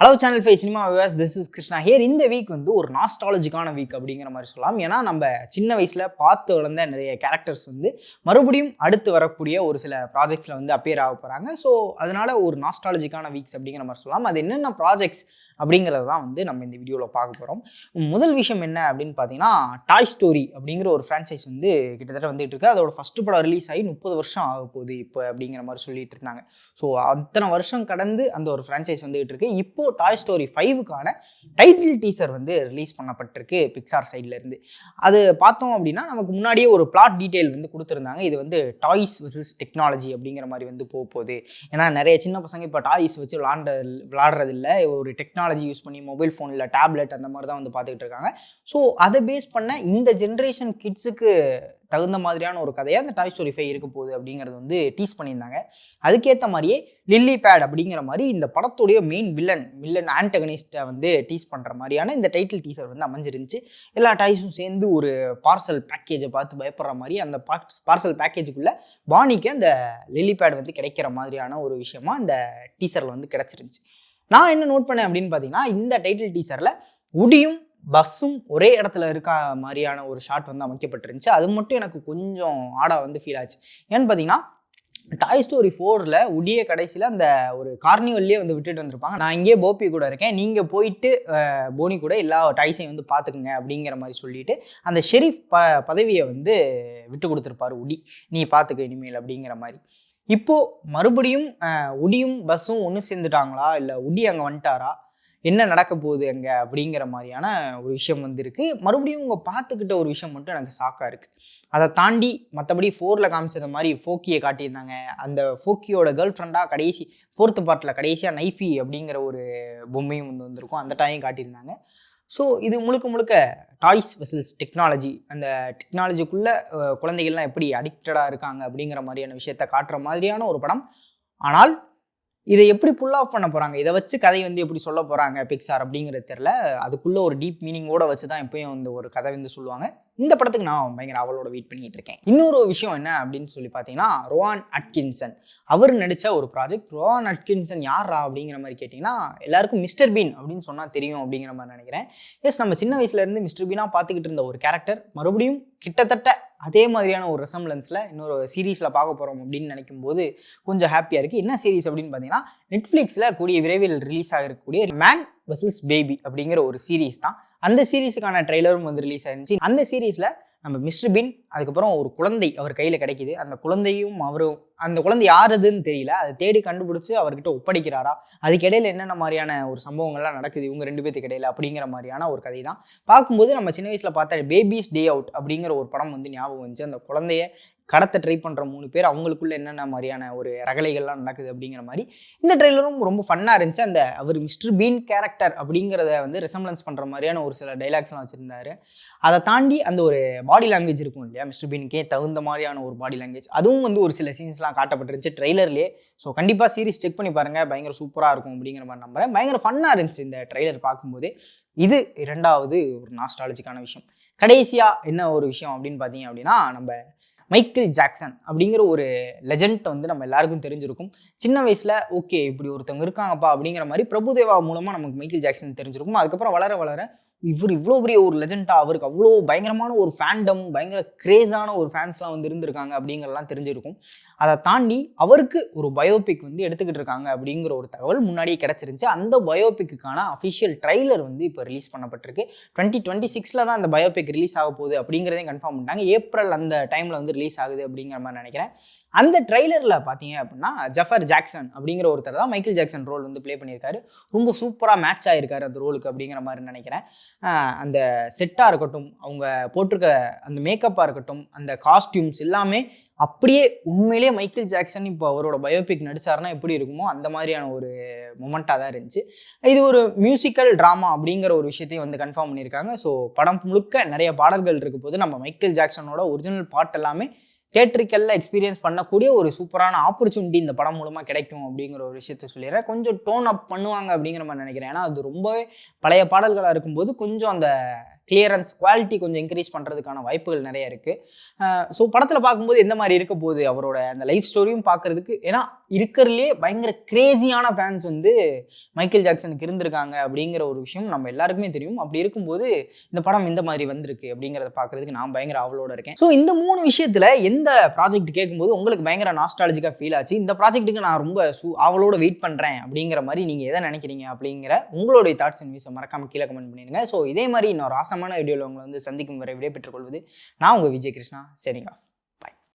Hello channel five cinema viewers, this is Krishna here. இந்த week வந்து ஒரு நாஸ்டாலஜிக்கான வீக் அப்படிங்கிற மாதிரி சொல்லலாம். ஏன்னா நம்ம சின்ன வயசில் பார்த்து வளர்ந்த நிறைய கேரக்டர்ஸ் வந்து மறுபடியும் அடுத்து வரக்கூடிய ஒரு சில ப்ராஜெக்ட்ஸில் வந்து அப்பியர் ஆக போகிறாங்க. ஸோ அதனால ஒரு நாஸ்டாலஜிக்கான வீக்ஸ் அப்படிங்கிற மாதிரி சொல்லலாம். அது என்னென்ன ப்ராஜெக்ட்ஸ் அப்படிங்கிறது தான் வந்து நம்ம இந்த வீடியோவில் பார்க்க போகிறோம். முதல் விஷயம் என்ன அப்படின்னு பார்த்தீங்கன்னா, டாய் ஸ்டோரி அப்படிங்கிற ஒரு ஃப்ரான்ச்சைஸ் வந்து கிட்டத்தட்ட வந்துட்டு இருக்கு. அதோட ஃபர்ஸ்ட் படம் ரிலீஸ் ஆகி 30 வருஷம் ஆக போகுது இப்போ அப்படிங்கிற மாதிரி சொல்லிட்டு இருந்தாங்க. ஸோ அத்தனை வருஷம் கடந்து அந்த ஒரு ஃப்ரான்ச்சைஸ் வந்துகிட்டு இருக்கு. இப்போ டாய் ஸ்டோரி 5க்கான டைட்டில் டீசர் வந்து ரிலீஸ் பண்ணப்பட்டிருக்கு பிக்சார் சைட்ல இருந்து. அது பார்த்தோம் அப்படின்னா நமக்கு முன்னாடியே ஒரு பிளாட் டீடைல் வந்து கொடுத்துருந்தாங்க. இது வந்து டாய்ஸ் வெர்சஸ் டெக்னாலஜி அப்படிங்கிற மாதிரி வந்து போகுது. ஏன்னா நிறைய சின்ன பசங்க இப்போ டாய்ஸ் வச்சு விளாடுறது இல்லை, ஒரு டெக்னாலஜி யூஸ் பண்ணி மொபைல் ஃபோனில் டேப்லெட் அந்த மாதிரி தான் வந்து பார்த்துக்கிட்டு இருக்காங்க. ஸோ அதை பேஸ் பண்ண இந்த ஜென்ரேஷன் கிட்ஸுக்கு தகுந்த மாதிரியான ஒரு கதையாக அந்த டாய் ஸ்டோரி 5 இருக்க போகுது அப்படிங்கிறது வந்து டீஸ் பண்ணியிருந்தாங்க. அதுக்கேற்ற மாதிரியே லில்லி பேட் அப்படிங்கிற மாதிரி இந்த படத்துடைய மெயின் வில்லன் ஆன்டகனிஸ்ட்டை வந்து டீஸ் பண்ணுற மாதிரியான இந்த டைட்டில் டீசர் வந்து அமைஞ்சிருந்துச்சு. எல்லா டாய்ஸும் சேர்ந்து ஒரு பார்சல் பேக்கேஜை பார்த்து பயப்படுற மாதிரி அந்த பார்சல் பேக்கேஜுக்குள்ளே பானிக்கு அந்த லில்லி பேட் வந்து கிடைக்கிற மாதிரியான ஒரு விஷயமா அந்த டீசரில் வந்து கிடச்சிருந்துச்சு. நான் என்ன நோட் பண்ணேன் அப்படின்னு பார்த்தீங்கன்னா, இந்த டைட்டில் டீசரில் உடியும் பஸ்ஸும் ஒரே இடத்துல இருக்க மாதிரியான ஒரு ஷாட் வந்து அமைக்கப்பட்டிருந்துச்சு. அது மட்டும் எனக்கு கொஞ்சம் ஆடாக வந்து ஃபீல் ஆச்சு. ஏன்னு பார்த்தீங்கன்னா, டாய் ஸ்டோரி 4ல் உடியே கடைசியில் அந்த ஒரு கார்னிவல்லே வந்து விட்டுட்டு வந்திருப்பாங்க. நான் இங்கேயே போப்பி கூட இருக்கேன், நீங்கள் போயிட்டு போனி கூட எல்லா டாய்ஸையும் வந்து பார்த்துக்குங்க அப்படிங்கிற மாதிரி சொல்லிட்டு அந்த ஷெரீஃப் பதவியை வந்து விட்டு கொடுத்துருப்பாரு உடி, நீ பார்த்துக்க இனிமேல் அப்படிங்கிற மாதிரி. இப்போது மறுபடியும் உடியும் பஸ்ஸும் ஒன்று சேர்ந்துட்டாங்களா, இல்லை உடி அங்கே வந்துட்டாரா, என்ன நடக்க போகுது அங்கே அப்படிங்கிற மாதிரியான ஒரு விஷயம் வந்து இருக்குது. மறுபடியும் உங்கள் பார்த்துக்கிட்ட ஒரு விஷயம் மட்டும் எனக்கு ஷாக்காக இருக்குது. அதை தாண்டி மற்றபடி 4ல் காமிச்சது மாதிரி ஃபோக்கியை காட்டியிருந்தாங்க. அந்த ஃபோக்கியோட கேர்ள் ஃப்ரெண்டாக கடைசி 4th பார்ட்டில் கடைசியாக நைஃபி அப்படிங்கிற ஒரு பொம்மையும் வந்து வந்திருக்கும், அந்த டாயும் காட்டியிருந்தாங்க. ஸோ இது முழுக்க டாய்ஸ் வெர்சஸ் டெக்னாலஜி, அந்த டெக்னாலஜிக்குள்ளே குழந்தைகள்லாம் எப்படி அடிக்டடாக இருக்காங்க அப்படிங்கிற மாதிரியான விஷயத்தை காட்டுற மாதிரியான ஒரு படம். ஆனால் இதை எப்படி புல் ஆஃப் பண்ண போகிறாங்க, இதை வச்சு கதை வந்து எப்படி சொல்ல போகிறாங்க பிக்சார் அப்படிங்கிறது தெரில. அதுக்குள்ளே ஒரு டீப் மீனிங்கோட வச்சு தான் எப்பயும் வந்து ஒரு கதை வந்து சொல்லுவாங்க. இந்த படத்துக்கு நான் பயங்கர அவளோட வெயிட் பண்ணிட்டு இருக்கேன். இன்னொரு விஷயம் என்ன அப்படின்னு சொல்லி பார்த்தீங்கன்னா, ரோவான் அட்கின்சன் அவர் நடித்த ஒரு ப்ராஜெக்ட். ரோவான் அட்கின்சன் யாரா அப்படிங்கிற மாதிரி கேட்டிங்கன்னா, எல்லாருக்கும் மிஸ்டர் பீன் அப்படின்னு சொன்னால் தெரியும் அப்படிங்கிற மாதிரி நினைக்கிறேன். எஸ், நம்ம சின்ன வயசுலேருந்து மிஸ்டர் பீனாக பார்த்துக்கிட்டு இருந்த ஒரு கேரக்டர் மறுபடியும் கிட்டத்தட்ட அதே மாதிரியான ஒரு ரெசம்லன்ஸில் இன்னொரு சீரீஸில் பார்க்க போகிறோம் அப்படின்னு நினைக்கும் போது கொஞ்சம் ஹாப்பியாக இருக்குது. என்ன சீரீஸ் அப்படின்னு பார்த்தீங்கன்னா, நெட்ஃப்ளிக்ஸில் கூடிய விரைவில் ரிலீஸ் ஆகிருக்கக்கூடிய மேன் வெர்சஸ் பேபி அப்படிங்கிற ஒரு சீரீஸ் தான். அந்த சீரீஸுக்கான ட்ரெய்லரும் வந்து ரிலீஸ் ஆயிருந்துச்சு. அந்த சீரீஸில் நம்ம மிஸ்டர் பீன், அதுக்கப்புறம் ஒரு குழந்தை அவர் கையில் கிடைக்கிது. அந்த குழந்தையும் அவரும், அந்த குழந்தை யாருதுன்னு தெரியல, அதை தேடி கண்டுபிடிச்சி அவர்கிட்ட ஒப்படைக்கிறாரா, அதுக்கு இடையில என்னென்ன மாதிரியான ஒரு சம்பவங்கள்லாம் நடக்குது இவங்க 2 பேத்துக்கு இடையில அப்படிங்கிற மாதிரியான ஒரு கதை தான். பார்க்கும்போது நம்ம சின்ன வயசில் பார்த்தா பேபிஸ் டே அவுட் அப்படிங்கிற ஒரு படம் வந்து ஞாபகம் வந்துச்சு. அந்த குழந்தைய கடத்த ட்ரை பண்ணுற 3 பேர், அவங்களுக்குள்ள என்னென்ன மாதிரியான ஒரு ரகளைகள்லாம் நடக்குது அப்படிங்கிற மாதிரி இந்த ட்ரெய்லரும் ரொம்ப ஃபன்னாக இருந்துச்சு. அந்த அவர் மிஸ்டர் பீன் கேரக்டர் அப்படிங்கிறத வந்து ரெசம்லன்ஸ் பண்ணுற மாதிரியான ஒரு சில டைலாக்ஸ்லாம் வச்சுருந்தாரு. அதை தாண்டி அந்த ஒரு பாடி லாங்குவேஜ் இருக்கும் இல்லையா, மிஸ்டர் பீனுக்கே தகுந்த மாதிரியான ஒரு பாடி லாங்குவேஜ், அதுவும் வந்து ஒரு சில சீன்ஸ்லாம் காட்டப்பட்டிருந்துச்சு ட்ரெய்லர்லேயே. ஸோ கண்டிப்பாக சீரிஸ் செக் பண்ணி பாருங்கள், பயங்கர சூப்பராக இருக்கும் அப்படிங்கிற மாதிரி நம்புறேன். பயங்கர ஃபன்னாக இருந்துச்சு இந்த ட்ரெய்லர் பார்க்கும்போது. இது 2வது ஒரு நாஸ்டாலஜிக்கான விஷயம். கடைசியாக என்ன ஒரு விஷயம் அப்படின்னு பார்த்தீங்க அப்படின்னா, நம்ம மைக்கேல் ஜாக்சன் அப்படிங்கிற ஒரு லெஜண்ட் வந்து நம்ம எல்லாருக்கும் தெரிஞ்சிருக்கும். சின்ன வயசில் ஓகே இப்படி ஒருத்தவங்க இருக்காங்கப்பா அப்படிங்கிற மாதிரி பிரபுதேவா மூலமாக நமக்கு மைக்கேல் ஜாக்சன் தெரிஞ்சிருக்கும். அதுக்கப்புறம் வளர இவர் இவ்வளோ பெரிய ஒரு லெஜெண்டாக, அவருக்கு அவ்வளோ பயங்கரமான ஒரு ஃபேண்டம், பயங்கர கிரேஸான ஒரு ஃபேன்ஸ்லாம் வந்து இருந்திருக்காங்க அப்படிங்கிறலாம் தெரிஞ்சிருக்கும். அதை தாண்டி அவருக்கு ஒரு பயோபிக் வந்து எடுத்துக்கிட்டு இருக்காங்க அப்படிங்கிற ஒரு தகவல் முன்னாடியே கிடச்சிருந்துச்சு. அந்த பயோபிக்குக்கான அஃபிஷியல் ட்ரைலர் வந்து இப்போ ரிலீஸ் பண்ணப்பட்டிருக்கு. 2026 தான் அந்த பயோபிக் ரிலீஸ் ஆக போகுது அப்படிங்கிறதையும் கன்ஃபார்ம் பண்ணிட்டாங்க. ஏப்ரல் அந்த டைமில் வந்து ரிலீஸ் ஆகுது அப்படிங்கிற மாதிரி நினைக்கிறேன். அந்த ட்ரைலரில் பார்த்தீங்க அப்படின்னா, ஜஃபர் ஜாக்சன் அப்படிங்கிற ஒருத்தர் தான் மைக்கேல் ஜாக்சன் ரோல் வந்து ப்ளே பண்ணியிருக்காரு. ரொம்ப சூப்பராக மேட்ச் ஆகிருக்காரு அந்த ரோலுக்கு அப்படிங்கிற மாதிரி நினைக்கிறேன். அந்த செட்டாக இருக்கட்டும், அவங்க போட்டிருக்க அந்த மேக்கப்பாக இருக்கட்டும், அந்த காஸ்டியூம்ஸ் எல்லாமே அப்படியே உண்மையிலேயே மைக்கேல் ஜாக்சன் இப்போ அவரோட பயோபிக் நடிச்சாருன்னா எப்படி இருக்குமோ அந்த மாதிரியான ஒரு மொமெண்ட்டாக தான் இருந்துச்சு. இது ஒரு மியூசிக்கல் ட்ராமா அப்படிங்கிற ஒரு விஷயத்தையும் வந்து கன்ஃபார்ம் பண்ணியிருக்காங்க. ஸோ படம் முழுக்க நிறைய பாடல்கள் இருக்க போது நம்ம மைக்கேல் ஜாக்சனோட ஒரிஜினல் பாட்டு எல்லாமே தியேட்ரிக்கலில் எக்ஸ்பீரியன்ஸ் பண்ணக்கூடிய ஒரு சூப்பரான ஆப்பர்ச்சுனிட்டி இந்த படம் மூலமாக கிடைக்கும் அப்படிங்கிற ஒரு விஷயத்த சொல்லிடுறேன். கொஞ்சம் டோன் அப் பண்ணுவாங்க அப்படிங்கிற மாதிரி நினைக்கிறேன். ஏன்னா அது ரொம்பவே பழைய பாடல்களாக இருக்கும்போது கொஞ்சம் அந்த கிளியரன்ஸ் குவாலிட்டி கொஞ்சம் இன்க்ரீஸ் பண்ணுறதுக்கான வாய்ப்புகள் நிறைய இருக்குது. ஸோ படத்தில் பார்க்கும்போது எந்த மாதிரி இருக்க போகுது அவரோட அந்த லைஃப் ஸ்டோரியும் பார்க்குறதுக்கு, ஏன்னா இருக்கிறதுலே பயங்கர கிரேசியான ஃபேன்ஸ் வந்து மைக்கேல் ஜாக்சனுக்கு இருந்திருக்காங்க அப்படிங்கிற ஒரு விஷயம் நம்ம எல்லாருக்குமே தெரியும். அப்படி இருக்கும்போது இந்த படம் இந்த மாதிரி வந்திருக்கு அப்படிங்கிறத பார்க்குறதுக்கு நான் பயங்கர ஆவலோட இருக்கேன். ஸோ இந்த 3 விஷயத்தில் எந்த ப்ராஜெக்ட் கேட்கும்போது உங்களுக்கு பயங்கர நாஸ்டாலஜிக்காக ஃபீல் ஆச்சு, இந்த ப்ராஜெக்ட்டுக்கு நான் ரொம்ப ஆவலோட வெயிட் பண்ணுறேன் அப்படிங்கிற மாதிரி நீங்கள் எதை நினைக்கிறீங்க அப்படிங்கிற உங்களுடைய தாட்ஸ் அண்ட் வியூஸை மறக்காம கீழே கமெண்ட் பண்ணிடுங்க. ஸோ இதே மாதிரி இன்னொரு ஆசமான வீடியோவில் உங்களை வந்து சந்திக்கும் வரை விடைபெற்றுக் கொள்வது நான் உங்கள் விஜய் கிருஷ்ணா. சரிங்க.